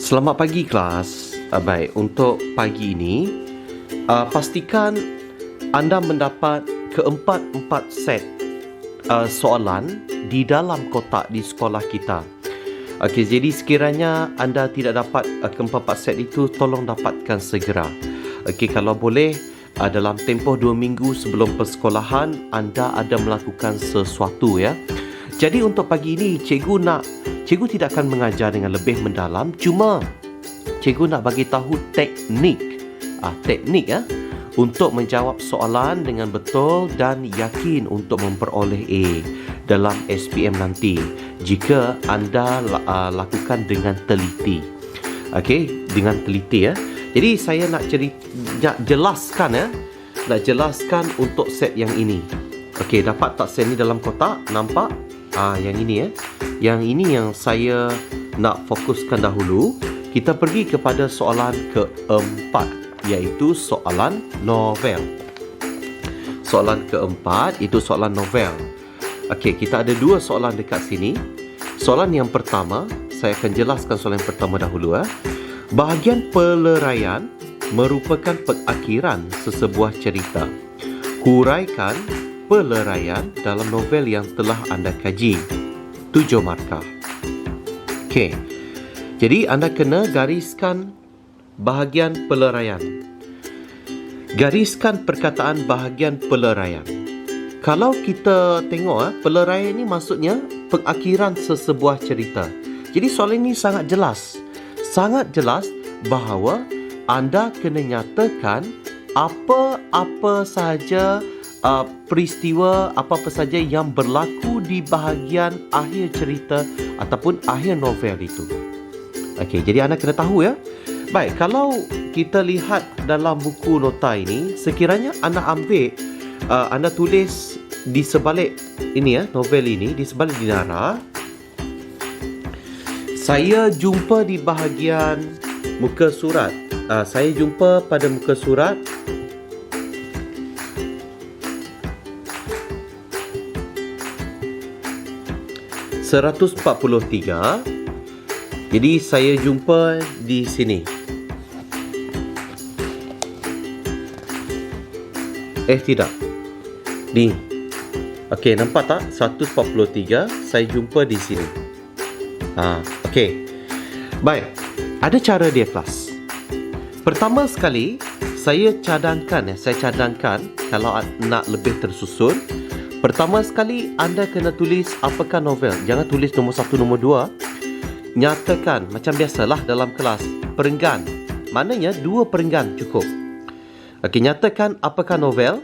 Selamat pagi kelas. Baik, untuk pagi ini pastikan anda mendapat keempat set soalan di dalam kotak di sekolah kita. Okey, jadi sekiranya anda tidak dapat keempat set itu, tolong dapatkan segera. Okey, kalau boleh dalam tempoh 2 minggu sebelum persekolahan anda ada melakukan sesuatu ya. Jadi untuk pagi ini cikgu tidak akan mengajar dengan lebih mendalam, cuma cikgu nak bagi tahu teknik ya untuk menjawab soalan dengan betul dan yakin untuk memperoleh A dalam SPM nanti jika anda lakukan dengan teliti. Okey, dengan teliti ya. Jadi saya nak jelaskan untuk set yang ini. Okey, dapat tak set ni dalam kotak? Nampak? Yang ini ya. Yang ini yang saya nak fokuskan dahulu. Kita pergi kepada soalan keempat, iaitu soalan novel. Soalan keempat itu soalan novel. Okey, kita ada dua soalan dekat sini. Soalan yang pertama, saya akan jelaskan soalan yang pertama dahulu. Bahagian peleraian merupakan pengakhiran sesebuah cerita. Huraikan peleraian dalam novel yang telah anda kaji. 7 markah. Okey. Jadi anda kena gariskan bahagian peleraian. Gariskan perkataan bahagian peleraian. Kalau kita tengok peleraian ni maksudnya pengakhiran sesebuah cerita. Jadi soalan ini sangat jelas. Sangat jelas bahawa anda kena nyatakan apa-apa sahaja peristiwa apa-apa saja yang berlaku di bahagian akhir cerita ataupun akhir novel itu. Okey, jadi anda kena tahu ya. Baik, kalau kita lihat dalam buku nota ini, sekiranya anda ambil, anda tulis di sebalik ini ya, novel ini, di sebalik dinara. Saya jumpa di bahagian muka surat. Saya jumpa pada muka surat 143. Jadi saya jumpa di sini. Tidak. Ni. Okey, nampak tak? 143 saya jumpa di sini. Okey. Baik. Ada cara dia kelas. Pertama sekali, saya cadangkan kalau nak lebih tersusun. Pertama sekali, anda kena tulis apakah novel. Jangan tulis nombor 1, nombor 2. Nyatakan, macam biasalah dalam kelas, perenggan. Maknanya 2 perenggan cukup. Okey, nyatakan apakah novel.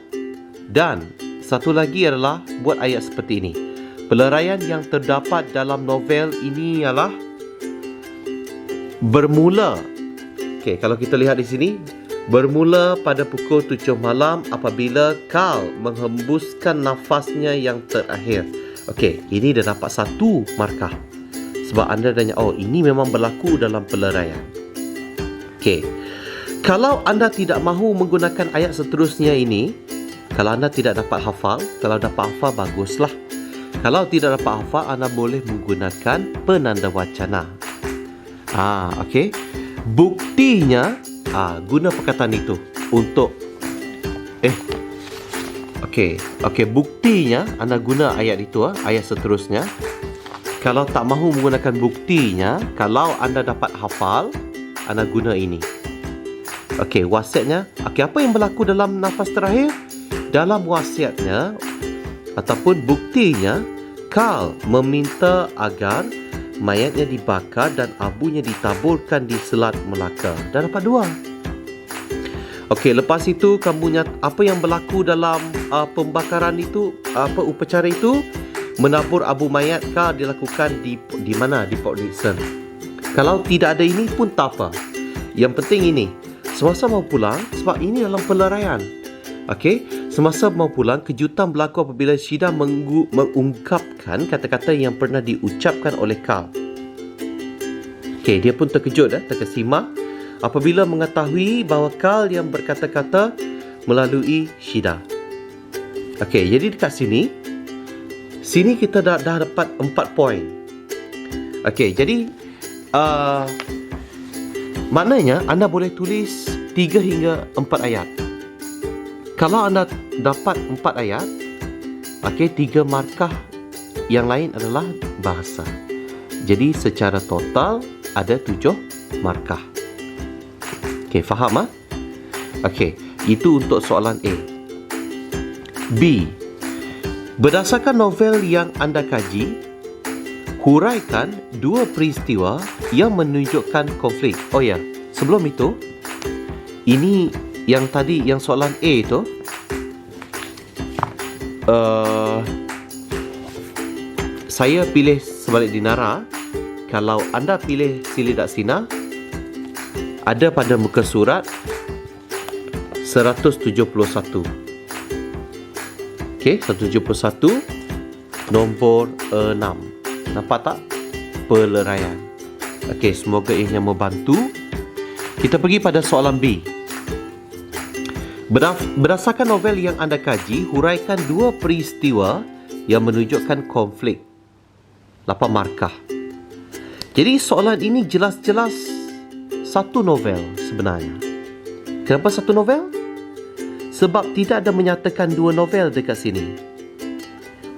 Dan satu lagi adalah buat ayat seperti ini. Peleraian yang terdapat dalam novel ini ialah bermula. Okey, kalau kita lihat di sini, bermula pada pukul 7 malam apabila Carl menghembuskan nafasnya yang terakhir. Okey, ini dah dapat 1 markah. Sebab anda tanya, ini memang berlaku dalam peleraian. Okey. Kalau anda tidak mahu menggunakan ayat seterusnya ini, kalau anda tidak dapat hafal, kalau dapat hafal baguslah. Kalau tidak dapat hafal, anda boleh menggunakan penanda wacana. Okey. Buktinya guna perkataan itu untuk Okey, buktinya anda guna ayat itu, ayat seterusnya. Kalau tak mahu menggunakan buktinya, kalau anda dapat hafal, anda guna ini. Okey, wasiatnya. Okey, apa yang berlaku dalam nafas terakhir? Dalam wasiatnya ataupun buktinya, Carl meminta agar mayatnya dibakar dan abunya ditaburkan di Selat Melaka. Dah dapat 2. Okey, lepas itu kamu apa yang berlaku dalam pembakaran itu, upacara itu? Menabur abu mayat Carl dilakukan di mana? Di Port Dickson. Kalau tidak ada ini pun tak apa. Yang penting ini, semasa mau pulang, sebab ini dalam peleraian. Okey, semasa mau pulang, kejutan berlaku apabila Shida mengungkapkan kata-kata yang pernah diucapkan oleh Carl. Okey, dia pun terkejut, terkesima apabila mengetahui bahawa Carl yang berkata-kata melalui Shida. Okey, jadi dekat sini kita dah dapat 4 poin. Okey, jadi Maknanya anda boleh tulis 3 hingga 4 ayat. Kalau anda dapat 4 ayat, 3 markah yang lain adalah bahasa. Jadi secara total ada 7 markah. Faham? Itu untuk soalan A. B. Berdasarkan novel yang anda kaji, huraikan 2 peristiwa yang menunjukkan konflik. Oh ya, sebelum itu, ini yang tadi, yang soalan A itu, saya pilih sebalik dinara. Kalau anda pilih Sili Daksina, ada pada muka surat 171. 171 nombor 6. Nampak tak? Peleraian. Semoga ianya membantu. Kita pergi pada soalan B. Berdasarkan novel yang anda kaji, huraikan 2 peristiwa yang menunjukkan konflik. 8 markah. Jadi soalan ini jelas-jelas satu novel sebenarnya. Kenapa satu novel? Sebab tidak ada menyatakan 2 novel dekat sini.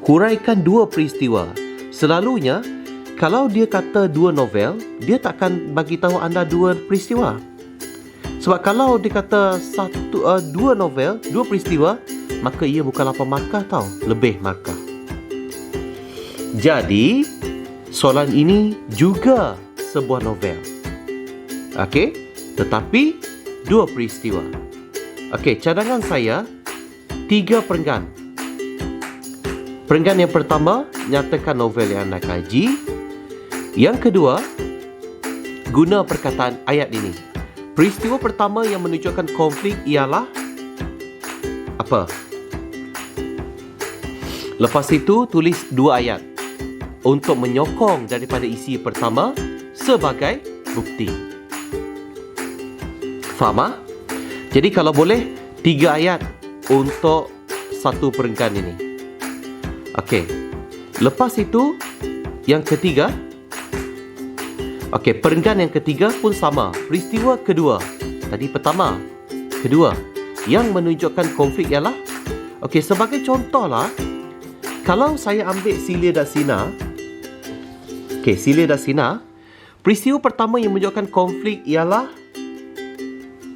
Huraikan 2 peristiwa. Selalunya, kalau dia kata 2 novel, dia takkan bagi tahu anda 2 peristiwa. Sebab kalau dia kata 2 novel, 2 peristiwa, maka ia bukan 8 markah tau, lebih markah. Jadi, soalan ini juga sebuah novel. Tetapi 2 peristiwa. Cadangan saya 3 perenggan. Perenggan yang pertama, nyatakan novel yang anda kaji. Yang kedua, guna perkataan ayat ini. Peristiwa pertama yang menunjukkan konflik ialah apa? Lepas itu, tulis 2 ayat untuk menyokong daripada isi pertama sebagai bukti. Faham? Jadi kalau boleh 3 ayat untuk satu perenggan ini. Lepas itu yang ketiga, perenggan yang ketiga pun sama. Peristiwa kedua. Tadi pertama, kedua. Yang menunjukkan konflik ialah, sebagai contohlah, kalau saya ambil Sili Daksina, Sili Daksina, peristiwa pertama yang menunjukkan konflik ialah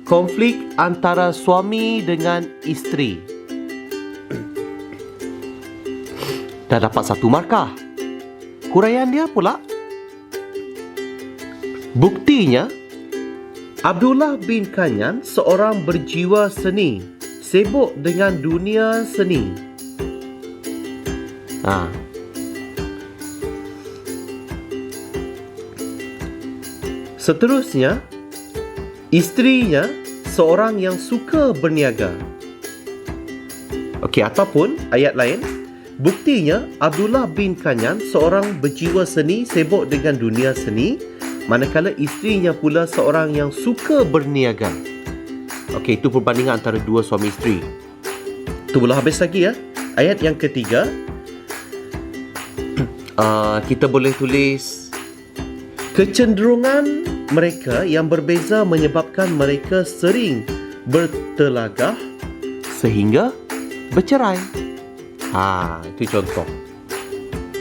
konflik antara suami dengan isteri. Dah dapat 1 markah. Huraian dia pula, buktinya, Abdullah bin Kanyan seorang berjiwa seni, sibuk dengan dunia seni. Seterusnya, isterinya seorang yang suka berniaga. Ataupun ayat lain, buktinya Abdullah bin Kanyan seorang berjiwa seni, sibuk dengan dunia seni, manakala isterinya pula seorang yang suka berniaga. Itu perbandingan antara 2 suami isteri. Itu belum habis lagi ya. Ayat yang ketiga, kita boleh tulis kecenderungan mereka yang berbeza menyebabkan mereka sering bertelagah sehingga bercerai. Itu contoh.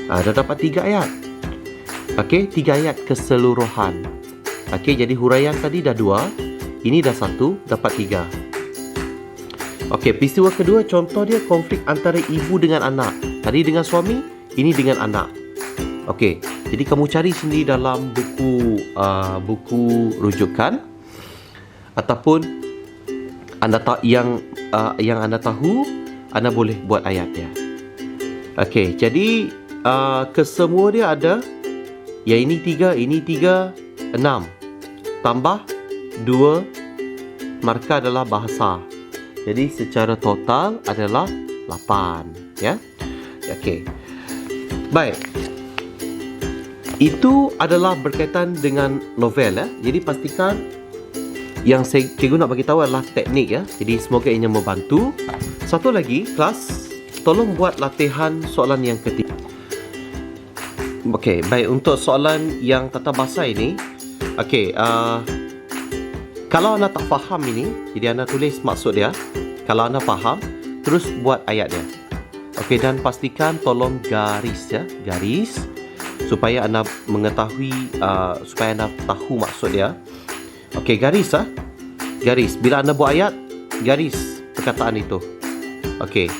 Dah dapat 3 ayat. 3 ayat keseluruhan. Jadi huraian tadi dah 2, ini dah 1, dapat 3. Peristiwa kedua, contoh dia konflik antara ibu dengan anak. Tadi dengan suami, ini dengan anak. Jadi kamu cari sendiri dalam buku rujukan, ataupun anda yang anda tahu, anda boleh buat ayat dia. Jadi kesemua dia ada, ya ini 3, 6. Tambah 2 markah adalah bahasa. Jadi secara total adalah 8. Ya. Baik. Itu adalah berkaitan dengan novel ya. Jadi pastikan yang cikgu nak bagi tahu adalah teknik ya. Jadi semoga ianya membantu. Satu lagi, kelas, tolong buat latihan soalan yang ketiga. Baik, untuk soalan yang tata bahasa ini, Kalau anda tak faham ini, jadi anda tulis maksud dia. Kalau anda faham, terus buat ayat dia. Okey, dan pastikan tolong garis ya, garis supaya anda mengetahui, supaya anda tahu maksud dia. Okey, garis garis. Bila anda buat ayat, garis perkataan itu. Okey.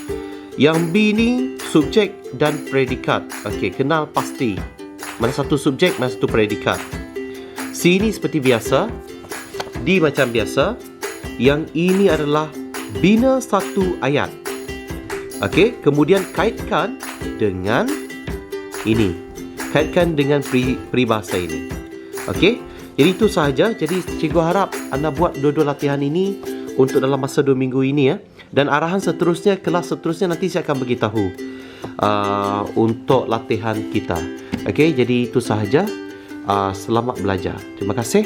Yang B ni subjek dan predikat. Okey, kenal pasti mana satu subjek, mana satu predikat. C ni seperti biasa, D macam biasa. Yang ini adalah bina satu ayat. Okey, kemudian kaitkan dengan ini. Kaitkan dengan peribahasa ini. Okey, jadi itu sahaja. Jadi cikgu harap anda buat dua-dua latihan ini untuk dalam masa 2 minggu ini ya. Dan arahan seterusnya, kelas seterusnya nanti saya akan beritahu untuk latihan kita. Okey, jadi itu sahaja. Selamat belajar. Terima kasih.